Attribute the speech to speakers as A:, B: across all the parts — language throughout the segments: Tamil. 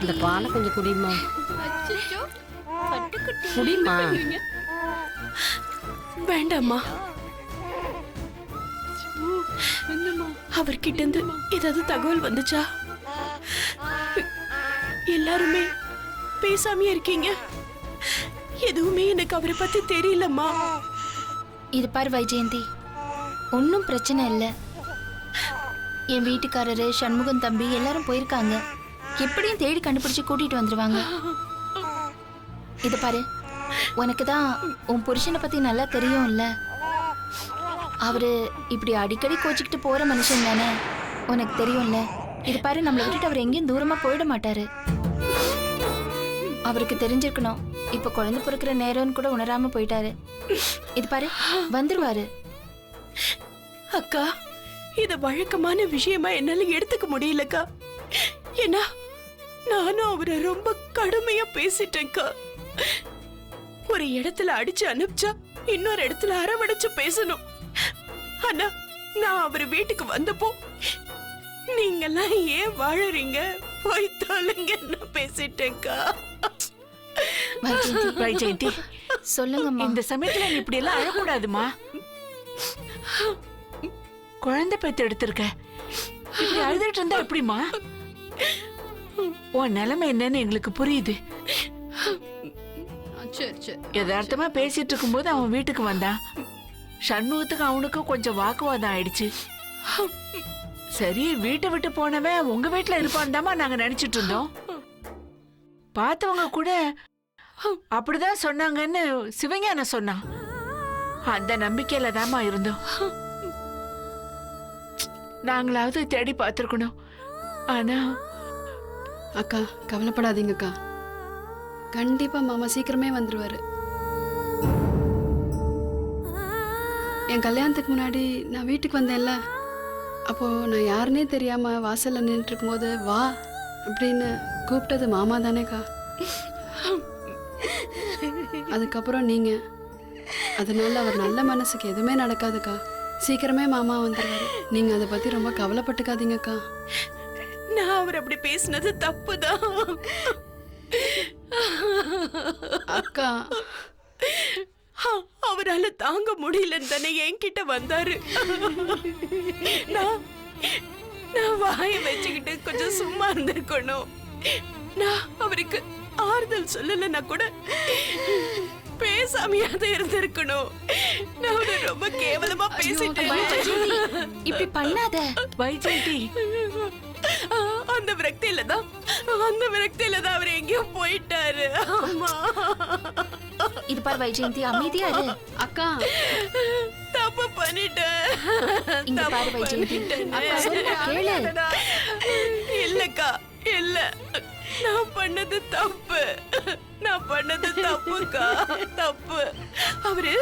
A: இந்த பாலை கொஞ்சம் குடிமா. குடிமா.
B: வேண்டாம்மா. அவர்கிட்ட இருந்து ஏதாவது தகவல் வந்துச்சா? எல்லாருமே பேசாமயே இருக்கீங்க. எதுவுமே எனக்கு அவரை பத்தி தெரியலம்மா.
C: இது பாரு வைஜெயந்தி, ஒன்னும் பிரச்சனை இல்லை. என் வீட்டுக்காரரு சண்முகம் தம்பி எல்லாரும் போயிருக்காங்க. எப்படியும் தேடி கண்டுபிடிச்சு கூட்டிட்டு வந்துருவாங்க. இது பாரு, உனக்கு தான் உன் புருஷனை பத்தி நல்லா தெரியும் இல்ல. அவரு இப்படி அடிக்கடி கோச்சிக்கிட்டு போற மனுஷன் தானே, உனக்கு தெரியும்ல. இது பாரு, நம்மளை விட்டுட்டு அவர் எங்கேயும் தூரமா போயிட மாட்டாரு. அவருக்கு தெரிஞ்சிருக்கணும் இப்ப குழந்தை பிறக்கிற நேரம்னு கூட உணராம போயிட்டாரு. இது பாரு, வந்துருவாரு.
B: அக்கா, இத வழக்கமான விஷயமா என்னால எடுத்துக்க முடியலக்கா. ஏன்னா நானும் அவரை ரொம்ப கடுமையா பேசிட்டேன்க்கா. ஒரு இடத்துல அடிச்சு அனுப்பிச்சா இன்னொரு இடத்துல அரவணைச்சு பேசணும். ஆனா நான் அவர் வீட்டுக்கு வந்தப்போ நீங்கெல்லாம் ஏன் வாழறீங்க, போய் தொலைங்கன்னு பேசிட்டேன்க்கா.
D: வைஜெயந்தி,
C: சொல்லுங்கம்மா.
D: இந்த சமயத்துல நீ இப்படி எல்லாம் அழக்கூடாதுமா. குழந்தை பெத்து எடுத்திருக்க, இப்படி அழுதுட்டு இருந்தா எப்படிமா? உன் நிலைமை என்னன்னு எங்களுக்கு புரியுது. யதார்த்தமா பேசிட்டு இருக்கும் போது அவன் வீட்டுக்கு வந்தான். சண்முகத்துக்கு அவனுக்கும் கொஞ்சம் வாக்குவாதம் ஆயிடுச்சு. சரி, வீட்டை விட்டு போனவன் உங்க வீட்டுல இருப்பான் தாமா நாங்க நினைச்சிட்டு இருந்தோம். பார்த்தவங்க கூட அப்படிதான் சொன்னாங்கன்னு சிவஞானம் சொன்னான். அந்த நம்பிக்கையில தாமா இருந்தோம். நாங்களாவது தேடி பார்த்திருக்கணும். ஆனா
E: அக்கா, கவலைப்படாதீங்கக்கா. கண்டிப்பா மாமா சீக்கிரமே வந்துருவாரு. என் கல்யாணத்துக்கு முன்னாடி நான் வீட்டுக்கு வந்தேன்ல, அப்போ நான் யாருன்னே தெரியாம வாசல்ல நின்றுட்டு இருக்கும்போது வா அப்படின்னு கூப்பிட்டது மாமா தானேக்கா. அதுக்கப்புறம் நீங்க. அதனால அவர் நல்ல மனசுக்கு எதுவுமே நடக்காதுக்கா. சீக்கிரமே மாமா வந்துருவாரு. நீங்க அதை பத்தி ரொம்ப கவலைப்பட்டுக்காதீங்கக்கா.
B: நான் அவர் அப்படி பேசினது தப்புதான்
E: அக்கா.
B: அவரால தாங்க முடியலன்னு தானே என்கிட்ட வந்தாரு. நான் வாயை வச்சுக்கிட்டு கொஞ்சம் சும்மா இருந்திருக்கணும். நான் அவருக்கு ஆறுதல் சொல்லலைன்னா கூட பேசாமையாவது இருந்திருக்கணும். நான் அவரை ரொம்ப கேவலமா பேசிட்டேன்.
C: இப்படி பண்ணாத
D: வைஜெயந்தி.
B: அந்த விரக்தியில தான் அவர் எங்கேயோ போயிட்டாரு. ஆமா.
C: இது பாரு வைஜெயந்தி, அமைதியா இரு.
E: அக்கா,
B: தப்பு பண்ணிட்டேன்.
C: இங்க பாரு வைஜெயந்தி, அக்கா சொன்னா கேளு.
B: இல்லக்கா, இல்ல, நான் பண்ணது தப்புக்கா, தப்பு. அவரு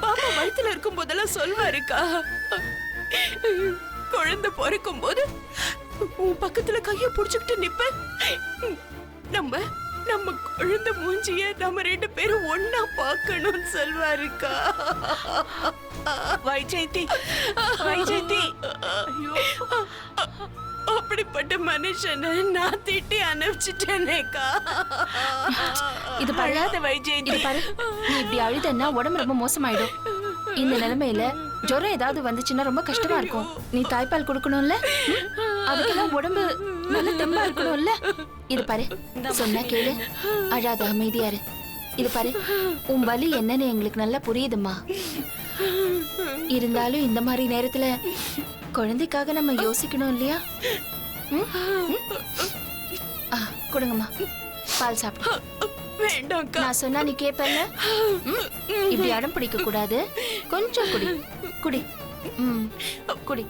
B: பாப்பா வயித்துல இருக்கும் போதெல்லாம் சொல்வாருக்கா, குழந்தை பிறக்கும் போது உன் பக்கத்துல கைய புடிச்சுக்கிட்டு நிப்ப, நம்ம குழந்தை மூஞ்சிய நம்ம 2 பேரும் ஒன்னா பார்க்கணும்னு சொல்வாருக்கா.
D: வைஜெயந்தி,
B: அப்படிப்பட்ட மனுஷனை நான் திட்டி அனுப்பிச்சிட்டேனேக்கா.
C: இது பாரு
D: வைஜெயந்தி.
C: இது பாரு, நீ இப்படி அழுதன்னா உடம்பு ரொம்ப மோசமாயிடும். இந்த நிலைமையில ஜுரம் ஏதாவது வந்துச்சுன்னா ரொம்ப கஷ்டமா இருக்கும். நீ தாய்ப்பால் கொடுக்கணும்ல, அதுக்கெல்லாம் உடம்பு நல்ல தெம்பா இருக்கணும்ல. இது பாரு, சொன்னா கேளு, அழாத, அமைதியா இரு. இது பாரு, உன் வலி என்னன்னு எங்களுக்கு நல்லா புரியுதுமா. இருந்தாலும் இந்த மாதிரி நேரத்துல குழந்தைக்காக நம்ம யோசிக்கணும் இல்லையா? கொடுங்கம்மா, பால் சாப்பிடு.
B: வேண்டாம்க்கா.
C: நான் சொன்னா நீ கேப்பல்ல? இப்படி அடம் பிடிக்க கூடாது. கொஞ்சம் குடி குடி. குடி.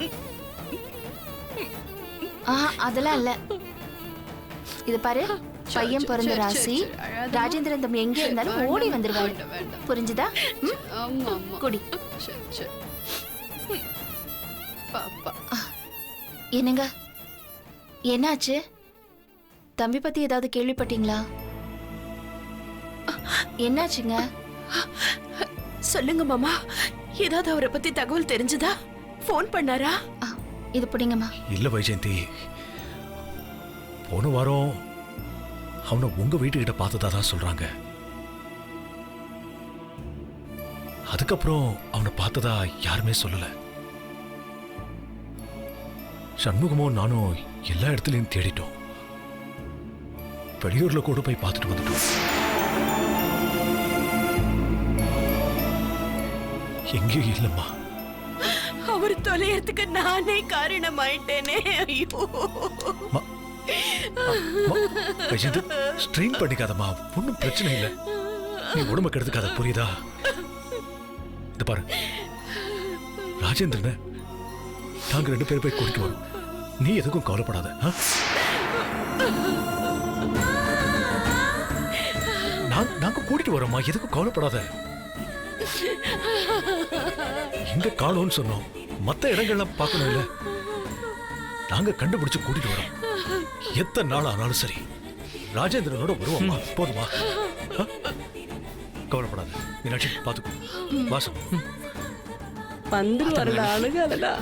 C: அதெல்லாம் இல்ல. இது பாரு, பையன் பிறந்த ராசி. ராஜேந்திரன் தம்பி எங்க இருந்தாலும் ஓடி வந்துருவாரு. புரிஞ்சுதா? குடி. என்னங்க, என்னாச்சு? தம்பி பத்தி ஏதாவது கேள்விப்பட்டீங்களா? என்னாச்சுங்க?
B: சொல்லுங்க மாமா, ஏதாவது அவரை பத்தி தகவல் தெரிஞ்சதா? போன் பண்ணாரா?
C: இது பிடிங்கம்மா.
F: இல்ல வைஜெயந்தி, போன வாரம் அவனை உங்க வீட்டுக்கிட்ட பார்த்ததா தான் சொல்றாங்க. அதுக்கப்புறம் அவனை பார்த்ததா யாருமே சொல்லல. சண்முகமும் நானும் எல்லா இடத்துலயும் தேடிட்டோம். வெளியூர்ல கூட போய் பார்த்துட்டு வந்துட்டோம். எங்கேயும் இல்லம்மா.
B: அவர் தொலையறதுக்கு நானே காரணமாயிட்டேனே. ஐயோ,
F: ஸ்ட்ரெயின் பண்ணிக்காதம்மா, ஒன்னும் பிரச்சனை இல்லை. நீ உடம்பு கெடுத்துக்காத, புரியுதா? இது பாரு, ராஜேந்திரனை நாங்க 2 பேரும் போய் கூட்டிட்டு வரோம். நீ எதுக்கும் கவலைப்படாத. நாங்க கூட்டிட்டு வரோம்மா, எதுக்கும் கவலைப்படாத. எங்க காணோம்னு சொன்னோம், மத்த இடங்கள்லாம் பார்க்கணும் இல்ல. நாங்க கண்டுபிடிச்சு கூட்டிட்டு வரோம். எத்தனை நாள் ஆனாலும் சரி ராஜேந்திரனோட வருவோம்மா. போதுமா? கவலைப்படாத மீனாட்சி, பாத்துக்கோ. வாசம்
A: வந்துருவாருடா, அழுகாதடா.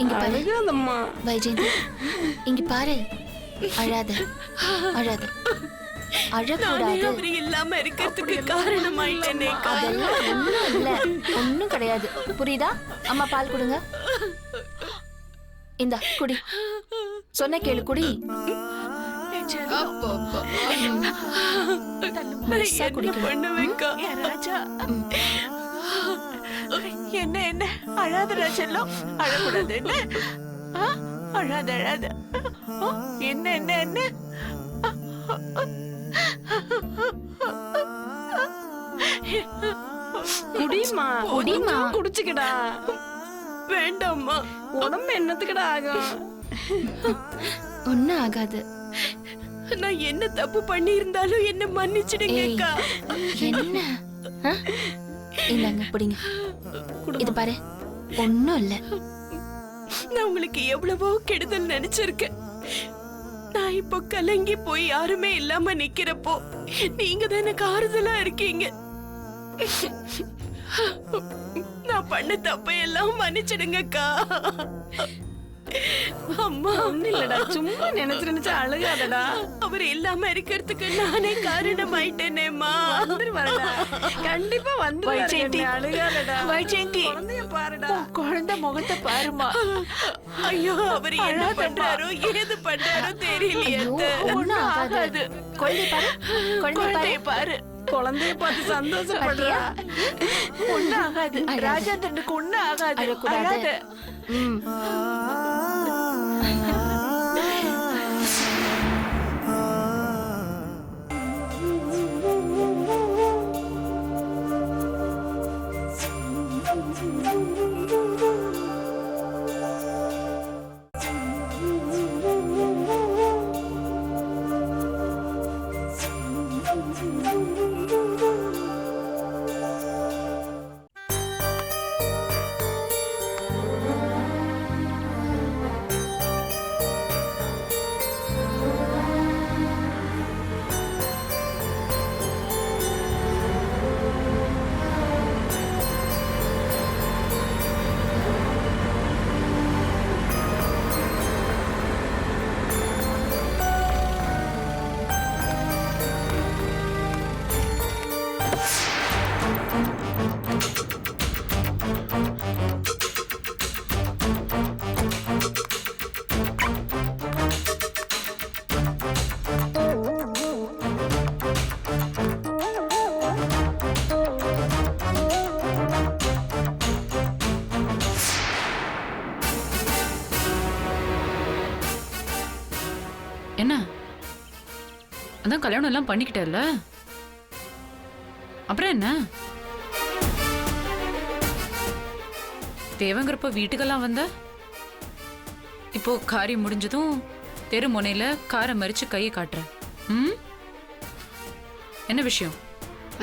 C: இங்க பாரு
A: அழுகாதம்மா.
C: வைஜெயந்தி, இங்க பாரு. அழாத அழாத,
B: நானே
C: அழக்கூடாது.
B: அவர் இல்லாம இருக்கிறதுக்கு காரணமாயிட்டேனே.
C: அதெல்லாம் ஒண்ணும் இல்ல, ஒண்ணும் கிடையாது. புரியுதா? அம்மா பால் கொடுங்க. இந்தா குடி. சொன்ன கேளு, குடி. முழுசா குடிக்கணும்.
B: பண்ணுவேக்கா.
D: ராஜா, என்ன என்ன அழாத ராஜெல்லாம், அழக்கூடாது என்ன? அழாத அழாத. என்ன என்ன என்ன?
A: குடிமா,
C: குடிமா.
A: குடிச்சுக்கடா.
B: வேண்டாம்மா,
A: உடம்பு என்னத்துக்கடா ஆகும்?
C: ஒண்ணும் ஆகாது.
B: நான் என்ன தப்பு பண்ணி இருந்தாலும் என்ன மன்னிச்சிடுங்கக்கா.
C: என்ன? ஆ? இந்தாங்க பிடிங்க. இது பாரு, ஒண்ணும் இல்ல.
B: நான் உங்களுக்கு எவ்வளவோ கெடுதல் நினைச்சிருக்கேன். நான் இப்போ கலங்கி போய் யாருமே இல்லாம நிக்கிறப்போ நீங்க தான் எனக்கு ஆறுதலா இருக்கீங்க. நான் பண்ண தப்பையெல்லாம் மன்னிச்சிடுங்கக்கா. அம்மா,
A: ஒண்ணும் இல்லடா, சும்மா நினைச்சு அழுகாதடா.
B: அவர் இல்லாம இருக்கிறதுக்கு நானே காரணமாயிட்டேனேம்மா.
A: வந்துருவாருடா, கண்டிப்பா
D: வைஜெயந்தி,
A: வந்துருவாரு. அழுகாதடா.
D: வைஜெயந்தி,
A: குழந்தைய பாருடா.
D: உன் குழந்தை முகத்தை பாருமா.
B: ஐயோ, அவர் என்ன பண்றாரோ ஏது பண்றாரோ தெரியலையே.
C: ஐயோ,
B: அத்தை.
C: ஒண்ணும் ஆகாது. குழந்தை பாரு, குழந்தை
D: குழந்தைய
C: பாரு.
D: பாரு.
A: குழந்தைய பார்த்து சந்தோஷப்படுறா.
D: ஒண்ணு ஆகாது. ராஜேந்திரனுக்கு ஒண்ணு ஆகாது.
C: அழக்கூடாது.
D: அழாத.
C: ம்.
G: என்ன அதான் கல்யாணம் எல்லாம் பண்ணிக்கிட்டல, அப்புறம் என்ன? தேவங்கிறப்ப வீட்டுக்கெல்லாம் வந்த, இப்போ காரியம் முடிஞ்சதும் தெரு முனையில காரை மறிச்சு கையை காட்டுற. ம், என்ன விஷயம்?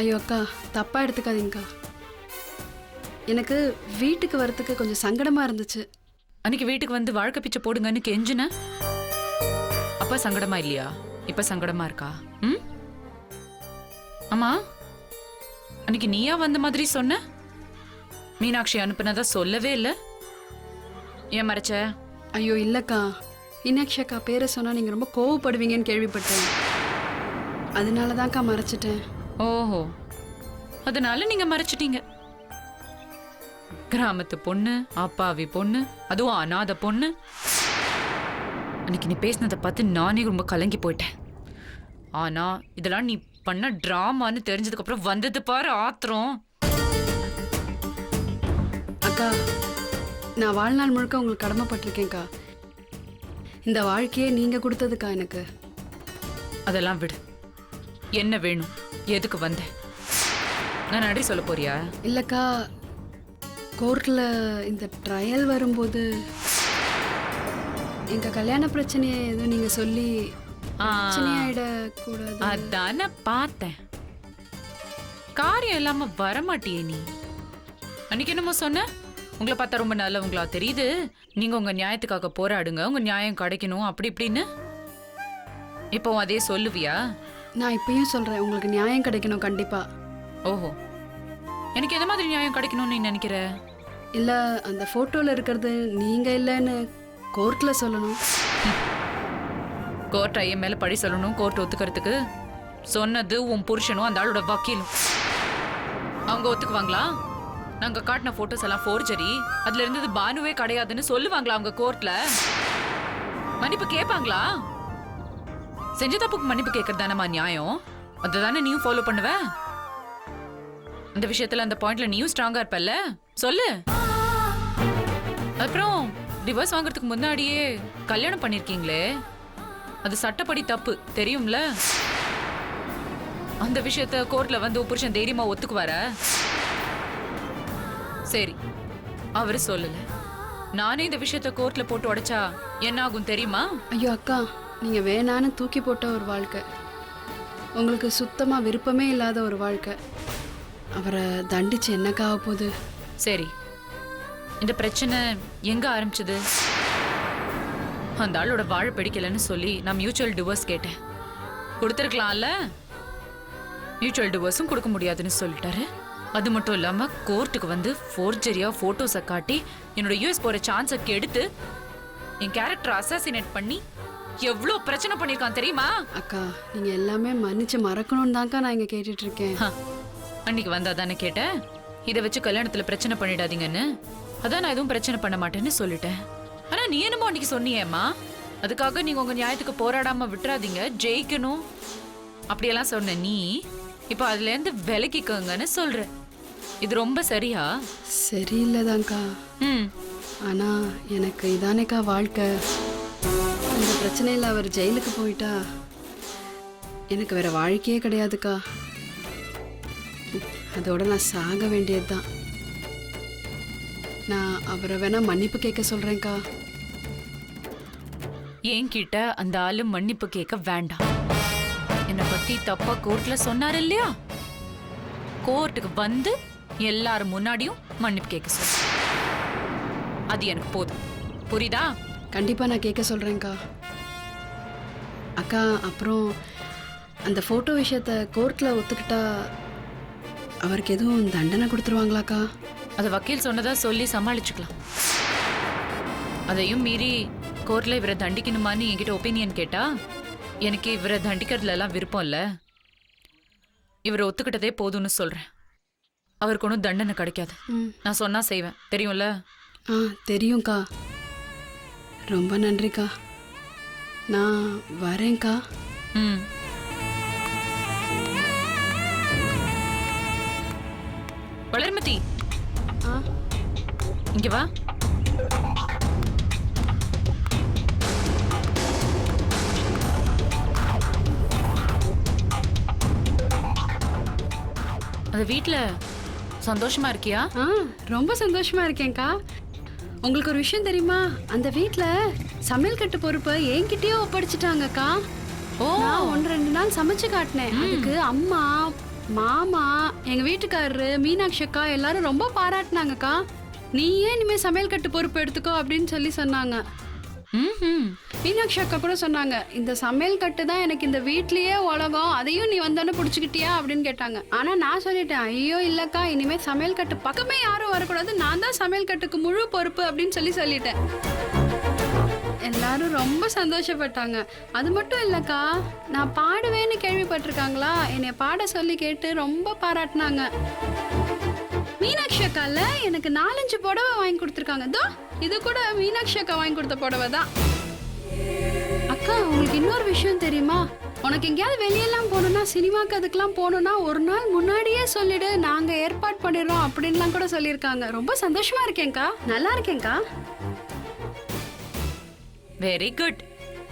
E: ஐயோ அக்கா, தப்பா எடுத்துக்காதீங்கக்கா. எனக்கு வீட்டுக்கு வரத்துக்கு கொஞ்சம் சங்கடமா இருந்துச்சு.
G: அன்னைக்கு வீட்டுக்கு வந்து வாழ்க்கை பிச்சை போடுங்கன்னு கெஞ்சின, அப்ப சங்கடமா இல்லையா? இப்ப சங்கடமா இருக்கா? ம், ஆமா, அன்னைக்கு நீயா வந்த மாதிரி சொன்ன, மீனாட்சி அனுப்புனதா சொல்லவே இல்ல, ஏன் மறைச்ச?
E: ஐயோ இல்லக்கா, மீனாட்சி அக்கா பேரை சொன்னா நீங்க ரொம்ப கோவப்படுவீங்கன்னு கேள்விப்பட்டேன். அதனால தான்க்கா மறைச்சிட்டேன்.
G: ஓஹோ, அதனால நீங்க மறைச்சிட்டீங்க. கிராமத்து பொண்ணு, அப்பாவி பொண்ணு, அதுவும் அனாதை பொண்ணு. அன்னைக்கு நீ பேசினதை பார்த்து நானே ரொம்ப கலங்கி போயிட்டேன். ஆனா இதெல்லாம் நீ பண்ண டிராமான்னு தெரிஞ்சதுக்கு அப்புறம் வந்தது பாரு ஆத்திரம்.
E: அக்கா, நான் வாழ்நாள் முழுக்க உங்களுக்கு கடமைப்பட்டிருக்கேன்க்கா. இந்த வாழ்க்கையே நீங்க கொடுத்ததுக்கா எனக்கு.
G: அதெல்லாம் விடு. என்ன வேணும்? எதுக்கு வந்த? நான் நடி சொல்ல போறியா?
E: இல்லக்கா, கோர்ட்ல இந்த ட்ரையல் வரும்போது எங்க கல்யாண பிரச்சனையை எதுவும் நீங்க சொல்லி பிரச்சனையாயிட கூடாது.
G: அதான பார்த்தேன். காரியம் இல்லாம வரமாட்டியே நீ. அன்னைக்கு என்னமோ சொன்ன? உங்களை பார்த்தா ரொம்ப நல்லவங்களா தெரியுது, நீங்க உங்க நியாயத்துக்காக போராடுங்க, உங்க நியாயம் கிடைக்கணும் அப்படி இப்படின்னு. இப்போ அதே சொல்லுவியா?
E: நான் இப்பயும் சொல்றேன், உங்களுக்கு நியாயம் கிடைக்கணும் கண்டிப்பா.
G: ஓஹோ, எனக்கு எந்த மாதிரி நியாயம் கிடைக்கணும்னு நீ நினைக்கிற?
E: இல்ல, அந்த போட்டோல இருக்கிறது நீங்க இல்லைன்னு கோர்ட்ல சொல்லணும்.
G: கோர்ட் ஐயன் மேல பழி சொல்லணும் கோர்ட் ஒத்துக்கிறதுக்கு? சொன்னது உன் புருஷனும் அந்த ஆளோட வக்கீலும். அவங்க ஒத்துக்குவாங்களா? நாங்க காட்டின போட்டோஸ் எல்லாம் ஃபோர்ஜரி, அதுல இருந்தது பானுவே கிடையாதுன்னு சொல்லுவாங்களா அவங்க கோர்ட்ல? மன்னிப்பு கேட்பாங்களா? செஞ்ச தப்புக்கு மன்னிப்பு கேட்கறதானமா நியாயம்? அதுதானே நீயும் ஃபாலோ பண்ணுவ? அந்த விஷயத்துல அந்த பாயிண்ட்ல நீயும் ஸ்ட்ராங்கா இருப்பல்ல? சொல்லு. அப்புறம் டிவோர்ஸ் வாங்குறதுக்கு முன்னாடியே கல்யாணம் பண்ணிருக்கீங்களே, அது சட்டப்படி தப்பு தெரியும்ல? அந்த விஷயத்த கோர்ட்ல வந்து புருஷன் தைரியமா ஒத்துக்குவார? சரி, அவரு சொல்லல, நானே இந்த விஷயத்த கோர்ட்ல போட்டு உடைச்சா என்ன ஆகும் தெரியுமா?
E: ஐயோ அக்கா, நீங்க வேணான்னு தூக்கி போட்ட ஒரு வாழ்க்கை, உங்களுக்கு சுத்தமா விருப்பமே இல்லாத ஒரு வாழ்க்கை, அவரை தண்டிச்சு என்னக்கா ஆக போகுது?
G: சரி, இந்த பிரச்சனை எங்க ஆரம்பிச்சது? அந்த ஆளோட வாழ பிடிக்கலன்னு சொல்லி நான் மியூச்சுவல் டிவோர்ஸ் கேட்டேன். கொடுத்துருக்கலாம்ல? மியூச்சுவல் டிவோர்ஸும் கொடுக்க முடியாதுன்னு சொல்லிட்டாரு. அது மட்டும் இல்லாம கோர்ட்டுக்கு வந்து ஃபோர்ஜரியா போட்டோஸை காட்டி என்னோட யூஎஸ் போற சான்ஸை கெடுத்து என் கேரக்டர் அசாசினேட் பண்ணி எவ்வளோ பிரச்சனை பண்ணிருக்கான் தெரியுமா?
E: அக்கா, நீங்க எல்லாமே மன்னிச்சு மறக்கணும்னு தான்க்கா நான் இங்க கேட்டுட்டு இருக்கேன்.
G: அன்னைக்கு வந்தா தானே கேட்டேன், இதை வச்சு கல்யாணத்துல பிரச்சனை பண்ணிடாதீங்கன்னு. அதான் நான் எதுவும் பிரச்சனை பண்ண மாட்டேன்னு சொல்லிட்டேன். ஆனா நீ என்னமோ அன்னைக்கு சொன்னியேம்மா, அதுக்காக நீங்க உங்க நியாயத்துக்கு போராடாம விட்டுறாதீங்க, ஜெயிக்கணும் அப்படியெல்லாம் சொன்ன நீ இப்ப அதுல இருந்து விலகிக்கோங்கன்னு சொல்ற. இது ரொம்ப சரியா?
E: சரியில்லைதான்க்கா. ஆனா எனக்கு இதானேக்கா வாழ்க்கை. இந்த பிரச்சனையில் அவர் ஜெயிலுக்கு போயிட்டா எனக்கு வேற வாழ்க்கையே கிடையாதுக்கா. அதோட நான் சாக வேண்டியதுதான். நான் அவரை வேணா மன்னிப்பு கேட்க சொல்றேன்க்கா.
G: என்கிட்ட அந்த ஆளு மன்னிப்பு கேட்க வேண்டாம். என்னை பத்தி தப்பா கோர்ட்ல சொன்னாரு இல்லையா, கோர்ட்டுக்கு வந்து எல்லாரும் முன்னாடியும் மன்னிப்பு கேட்க சொல்ல. அது எனக்கு போதும், புரியுதா?
E: கண்டிப்பா நான் கேட்க சொல்றேன்க்கா. அக்கா, அப்புறம் அந்த போட்டோ விஷயத்த கோர்ட்ல ஒத்துக்கிட்டா அவருக்கு எதுவும் தண்டனை கொடுத்துருவாங்களாக்கா?
G: அது வக்கீல் சொன்னதா சொல்லி சமாளிச்சுக்கலாம். அதையும் மீறி கோர்ட்ல இவரை தண்டிக்கணுமான்னு என்கிட்ட ஒப்பீனியன் கேட்டா எனக்கு இவரை தண்டிக்கிறதுல எல்லாம் விருப்பம் இல்ல. இவரை ஒத்துக்கிட்டதே போதும்னு சொல்றேன். அவருக்கு ஒன்றும் தண்டனை கிடைக்காது. நான் சொன்னா செய்வேன், தெரியும்ல?
E: தெரியும்க்கா. ரொம்ப நன்றிக்கா. நான் வரேன்க்கா.
G: வளர்மதி, இங்க வா. அந்த வீட்ல சந்தோஷமா இருக்கியா?
E: ரொம்ப சந்தோஷமா இருக்கேன்க்கா. உங்களுக்கு ஒரு விஷயம் தெரியுமா? அந்த வீட்ல சமையல் கட்டு பொறுப்பை என்கிட்டயே ஒப்படைச்சிட்டாங்கக்கா. நான் 1-2 நாள் சமைச்சு காட்டினேன். அதுக்கு அம்மா, மாமா, எங்க வீட்டுக்காரரு, மீனாட்சி அக்கா எல்லாரும் ரொம்ப பாராட்டினாங்கக்கா. நீயே இனிமே சமையல் கட்டு பொறுப்பு எடுத்துக்கோ அப்படின்னு சொல்லி சொன்னாங்க. மீனாட்சி அக்கா கூட சொன்னாங்க, இந்த சமையல் கட்டு தான் எனக்கு இந்த வீட்லயே உலகம், அதையும் நீ வந்தோன்னு பிடிச்சிக்கிட்டியா அப்படின்னு கேட்டாங்க. ஆனா நான் சொல்லிட்டேன், ஐயோ இல்லக்கா, இனிமே சமையல் கட்டு பக்கமே யாரும் வரக்கூடாது, நான் தான் சமையல் கட்டுக்கு முழு பொறுப்பு அப்படின்னு சொல்லிட்டேன். எல்லாரும் எல்லாரும் ரொம்ப சந்தோஷப்பட்டாங்க. அது மட்டும் இல்லக்கா, நான் பாடுவேன்னு கேள்விப்பட்டிருக்காங்களா, என்னை பாட சொல்லி கேட்டு ரொம்ப பாராட்டினாங்க. மீனாட்சி அக்கால எனக்கு 4-5 புடவை வாங்கி கொடுத்துருக்காங்க. இதோ இது கூட மீனாட்சி அக்கா வாங்கி கொடுத்த புடவை தான். அக்கா, உங்களுக்கு இன்னொரு விஷயம் தெரியுமா? உனக்கு எங்கேயாவது வெளியெல்லாம் போகணும்னா, சினிமாக்கு அதுக்கெல்லாம் போகணும்னா ஒரு நாள் முன்னாடியே சொல்லிடு, நாங்க ஏற்பாடு பண்ணிடுறோம் அப்படின்லாம் கூட சொல்லியிருக்காங்க. ரொம்ப சந்தோஷமா இருக்கேன்க்கா, நல்லா இருக்கேன்க்கா.
G: Very good.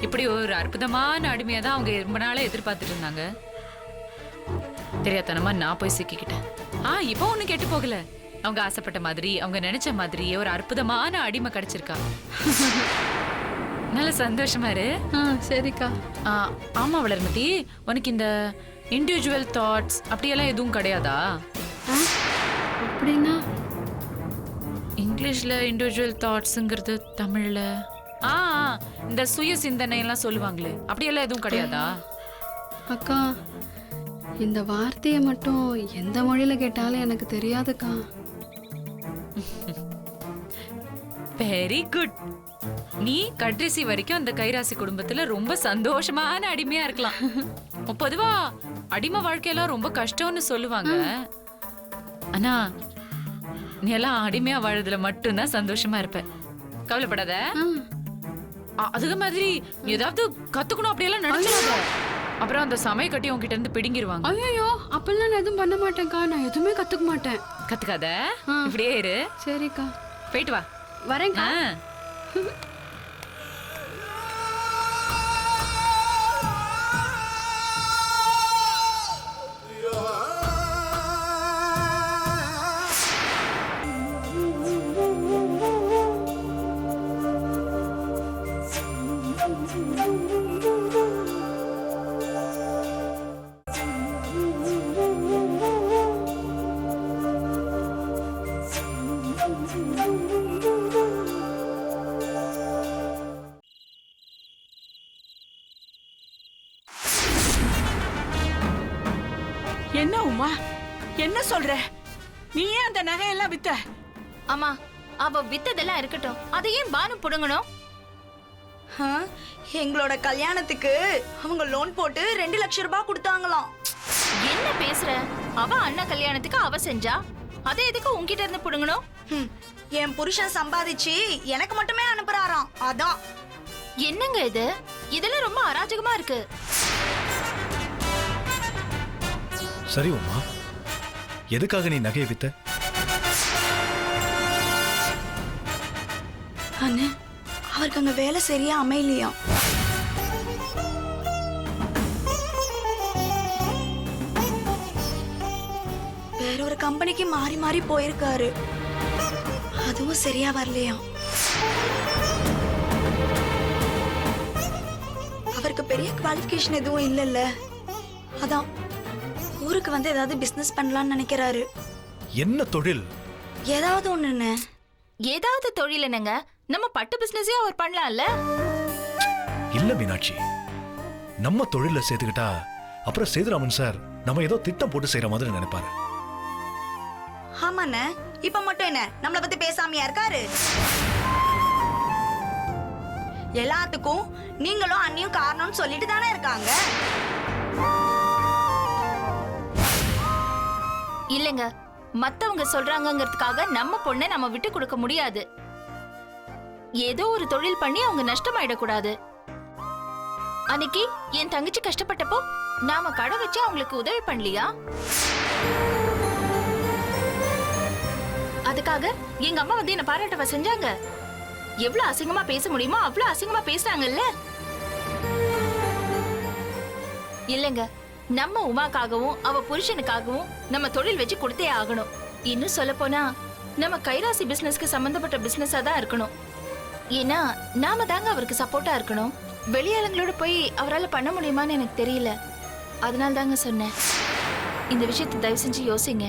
G: இப்படி ஒரு அற்புதமான அடிமையை தான் அவங்க ரொம்ப நாளா எதிர்பார்த்துட்டு இருந்தாங்க. தெரியாதனமா நான் போய் சிக்கிக்கிட்டேன். இப்போ ஒண்ணும் கெட்டு போகல. அவங்க ஆசைப்பட்ட மாதிரி, அவங்க நினைச்ச மாதிரி ஒரு அற்புதமான அடிமை கிடைச்சிருக்கா. நல்ல சந்தோஷமா இரு.
E: சரிக்கா.
G: ஆமா வளர்மதி, உனக்கு இந்த இண்டிவிஜுவல் தாட்ஸ் அப்படியெல்லாம் எதுவும் கிடையாதா?
E: அப்படின்னா
G: இங்கிலீஷ்ல இண்டிவிஜுவல் தாட்ஸ்ங்கிறது, தமிழ்ல இந்த சுய சிந்தனை எல்லாம் சொல்லுவாங்களே, அப்படியெல்லாம் எதுவும் கிடையாதா?
E: அக்கா, இந்த வார்த்தையை மட்டும் எந்த மொழியில கேட்டாலும் எனக்கு தெரியாதுக்கா.
G: Very good. நீ கடைசி வரைக்கும் அந்த கைராசி குடும்பத்துல ரொம்ப சந்தோஷமான அடிமையா இருக்கலாம். பொதுவா அடிமை வாழ்க்கையெல்லாம் ரொம்ப கஷ்டம்னு சொல்லுவாங்க. ஆனா நீ எல்லாம் அடிமையா வாழறதுல மட்டும்தான் சந்தோஷமா இருப்ப. கவலைப்படாத. அதுக்கு மாதிரி நீ ஏதாவது கத்துக்கணும் அப்படியெல்லாம் நினைச்சாத. அப்புறம் அந்த சமய கட்டி உன்கிட்ட இருந்து பிடுங்கிருவாங்க.
E: ஐயோ, அப்பெல்லாம் நான் எதுவும் பண்ண மாட்டேன்க்கா. நான் எதுவுமே கத்துக்க மாட்டேன்.
G: கத்துக்காத, இப்படியே இரு.
E: சரிக்கா,
G: போயிட்டு வா.
E: வரேன்க்கா.
D: என்ன உமா, என்ன சொல்ற? நீ ஏன் அந்த நகையெல்லாம் வித்த?
C: அம்மா, அவ வித்ததெல்லாம் இருக்கட்டும், அதை ஏன் பானு புடுங்கணும்?
A: எங்களோட கல்யாணத்துக்கு அவங்க லோன் போட்டு 2 லட்சம் ரூபாய் கொடுத்தாங்களாம்.
C: என்ன பேசுற? அவ அண்ணா கல்யாணத்துக்கு அவ செஞ்சா, அதை எதுக்கு உன்கிட்ட இருந்து புடுங்கணும்?
A: என் புருஷன் சம்பாதிச்சு எனக்கு மட்டுமே அனுப்புறாராம். அதான்.
C: என்னங்க இது? இதெல்லாம் ரொம்ப அராஜகமா இருக்கு.
F: சரி உமா, எதுக்காக நீ நகையை வித்த?
A: அண்ணே, அவருக்கு அங்க வேலை சரியா அமையலையா. வேற ஒரு கம்பெனிக்கு மாறி மாறி போயிருக்காரு. அதுவும் சரியா வரலையா. அவருக்கு பெரிய குவாலிஃபிகேஷன் எதுவும் இல்லைல்ல. அதான் ஊருக்கு வந்து ஏதாவது பிசினஸ் பண்ணலாம்னு நினைக்கிறாரு.
F: என்ன தொழில்?
A: ஏதாவது ஒண்ணுன்னு.
C: ஏதாவது தொழில் என்னங்க? நம்ம பட்டு பிசினஸே அவர் பண்ணலாம்ல.
F: இல்ல மீனாட்சி, நம்ம தொழில சேர்த்துக்கிட்டா அப்புறம் சேதுராமன் சார் நம்ம ஏதோ திட்டம் போட்டு செய்யற மாதிரி நினைப்பாரு.
A: ஆமாண்ணே, இப்ப மட்டும் என்ன நம்மள பத்தி பேசாமையா இருக்காரு? எல்லாத்துக்கும் நீங்களும் அண்ணியும் காரணம்னு சொல்லிட்டு தானே இருக்காங்க.
C: இல்லங்க, மத்தவங்க சொல்றாங்கங்கிறதுக்காக நம்ம பொண்ணை நம்ம விட்டு கொடுக்க முடியாது. ஏதோ ஒரு தொழில் பண்ணி அவங்க நஷ்டமாயிடக்கூடாது. அன்னைக்கு என் தங்கச்சி கஷ்டப்பட்டப்போ நாம கடை வச்சு அவங்களுக்கு உதவி பண்ணலையா? அதுக்காக எங்க அம்மா வந்து என்ன பாராட்டவ செஞ்சாங்க. எவ்வளவு அசிங்கமா பேச முடியுமோ அவ்வளவு அசிங்கமா பேசுறாங்கல்ல. இல்லங்க, நம்ம உமாக்காகவும் அவ புருஷனுக்காகவும் நம்ம தொழில் வச்சு கொடுத்தே ஆகணும். இன்னும் சொல்ல போனா நம்ம கைராசி பிசினஸ்க்கு சம்பந்தப்பட்ட பிசினஸா தான் இருக்கணும். ஏன்னா நாம தாங்க அவருக்கு சப்போர்ட்டா இருக்கணும். வெளியாளங்களோட போய் அவரால் பண்ண முடியுமான்னு எனக்கு தெரியல. அதனால தாங்க சொன்னேன். இந்த விஷயத்தை தயவு செஞ்சு யோசிங்க.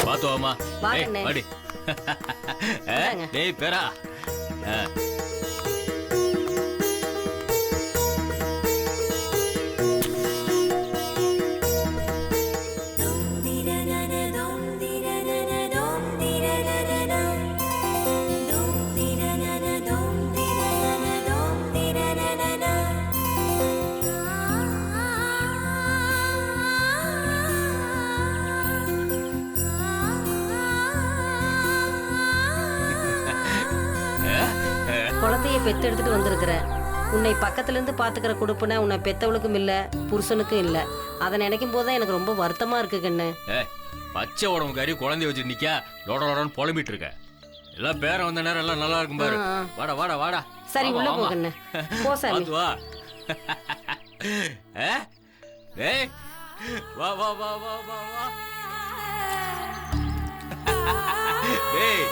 H: பாத்து வாமா.
I: வாங்கண்ணே.
H: வாடி. டேய் பேரா.
I: குழந்தைய பெத்தெடுத்துட்டு வந்திருக்கிற உன்னை பக்கத்துல இருந்து பாத்துக்கிற கொடுப்புனா உன்னை பெத்தவளுக்கும் இல்ல புருஷனுக்கும் இல்ல. அதை நினைக்கும் போதுதான் எனக்கு ரொம்ப வருத்தமா இருக்கு கண்ணு.
H: பச்சை உடம்பு கறி குழந்தைய வச்சு நிக்கா லோடன்னு புலம்பிட்டு இருக்க. எல்லாம் பேர வந்த நேரம் எல்லாம் நல்லா இருக்கும் பாரு. வாடா வாடா வாடா.
I: சரி உள்ள போ கண்ணு. போ சாமி.
H: வா. டேய் வா வா வா வா வா வா. டேய்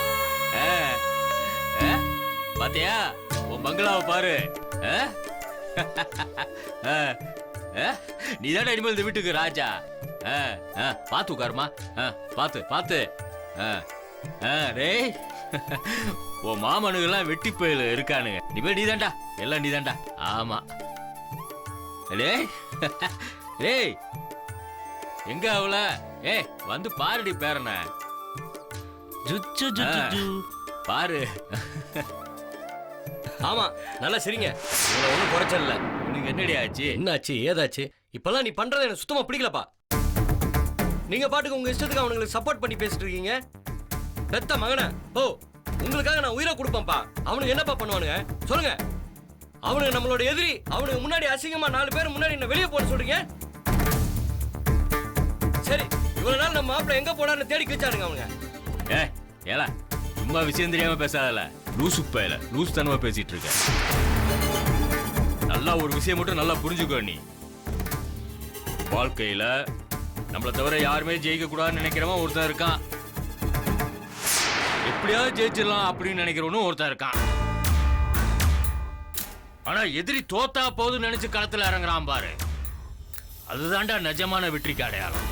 H: பாத்தியா உன் பங்களாவை பாரு. நீ தானே இனிமேல் இந்த வீட்டுக்கு ராஜா. பாத்து உட்காருமா. பாத்து பாத்து. டேய் உன் மாமனுங்கெல்லாம் வெட்டி போயில இருக்கானுங்க. நீ தாண்டா எல்லாம் நீ தாண்டா. ஆமா. டேய் டேய் எங்க அவள? வந்து பாருடி பேரன. பாரு.
J: ஆமா நல்லா சரிங்க.
H: ஒன்னும் குறைச்சல. உனக்கு என்னடி ஆச்சு?
J: என்னாச்சு ஏதாச்சு? இப்பெல்லாம் நீ பண்றது எனக்கு சுத்தமா பிடிக்கலப்பா. நீங்க பாட்டுக்கு உங்க இஷ்டத்துக்கு அவனுங்களுக்கு சப்போர்ட் பண்ணி பேசிட்டு இருக்கீங்க. பெத்த மகன ஓ உங்களுக்காக நான் உயிரை கொடுப்பேன்ப்பா. அவனுக்கு என்னப்பா பண்ணுவானுங்க சொல்லுங்க? அவனுக்கு நம்மளோட எதிரி. அவனுக்கு முன்னாடி அசிங்கமா 4 பேர் முன்னாடி என்ன வெளியே போட சொல்றீங்க? சரி இவ்வளவு நாள் நம்ம மாப்பிள்ள எங்க போனான்னு தேடி கிழிச்சானுங்க அவங்க.
H: ஏல சும்மா விஷயம் தெரியாம பேசாதல. லூசு பேல லூசு தனமா பேசிட்டு இருக்க. நல்லா ஒரு விஷயம் மட்டும் நல்லா புரிஞ்சுக்கோ. நீ வாழ்க்கையில நம்மள தவிர யாருமே ஜெயிக்க கூடாதுன்னு நினைக்கிறவன் ஒருத்தன் இருக்கான். எப்படியாவது ஜெயிச்சிடலாம் அப்படின்னு நினைக்கிறவனும் ஒருத்தன் இருக்கான். ஆனா எதிரி தோத்தா போதும் நினைச்சு களத்துல இறங்குறான் பாரு. அதுதான்டா நிஜமான வெற்றிக்கு அடையாளம்.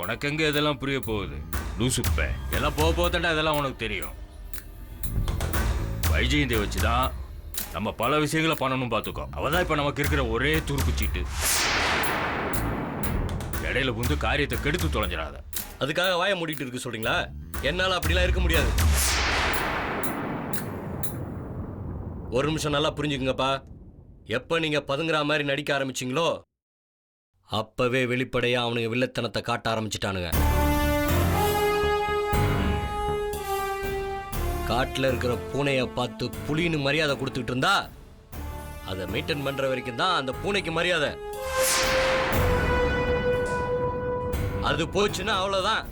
H: உனக்கு எங்க இதெல்லாம் புரிய போகுது லூசுப்ப. எல்லாம் போக போதாண்டா இதெல்லாம் உனக்கு தெரியும். வைஜெயந்தியை வச்சுதான் நம்ம பல விஷயங்களை பண்ணணும் பார்த்துக்கோ. அவதான் இப்ப நமக்கு இருக்கிற ஒரே துருப்புச்சீட்டு. இடையில புந்து காரியத்தை கெடுத்து தொலைஞ்சிடாத.
J: அதுக்காக வாய மூடிட்டு இருக்கு சொல்றீங்களா? என்னால அப்படிலாம் இருக்க முடியாது. ஒரு நிமிஷம் நல்லா புரிஞ்சுக்குங்கப்பா. எப்ப நீங்க பதுங்குற மாதிரி நடிக்க ஆரம்பிச்சீங்களோ அப்பவே வெளிப்படையா அவனுங்க வில்லத்தனத்தை காட்ட ஆரம்பிச்சிட்டானுங்க. காட்டுல இருக்கிற பூனைய பார்த்து புலின்னு மரியாதை கொடுத்துட்டு இருந்தா அதை மெயின்டைன் பண்ற வரைக்கும் தான் அந்த பூனைக்கு மரியாதை. அது போச்சுன்னா அவ்வளவுதான்.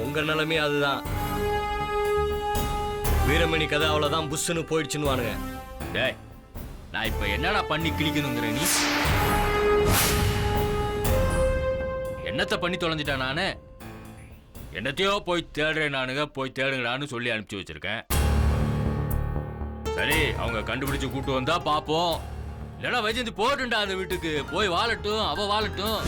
J: உங்க நிலைமையும் அதுதான். வீரமணி கதை அவ்வளவுதான் புஷ்ஷுன்னு போயிடுச்சுன்னு வானுங்க.
H: டேய் நான் இப்ப என்னடா பண்ணி கிழிக்கணுங்கிற நீ? என்னத்தை பண்ணி தொலைஞ்சிட்டேன் நானு? என்னத்தையோ போய் தேடுறேன் நானுங்க. போய் தேடுங்கடான்னு சொல்லி அனுப்பிச்சு வச்சிருக்கேன். சரி அவங்க கண்டுபிடிச்சு கூட்டு வந்தா பாப்போம். இல்லைன்னா வைஜெயந்தி போட்டுண்டா அந்த வீட்டுக்கு. போய் வாழட்டும், அவ வாழட்டும்.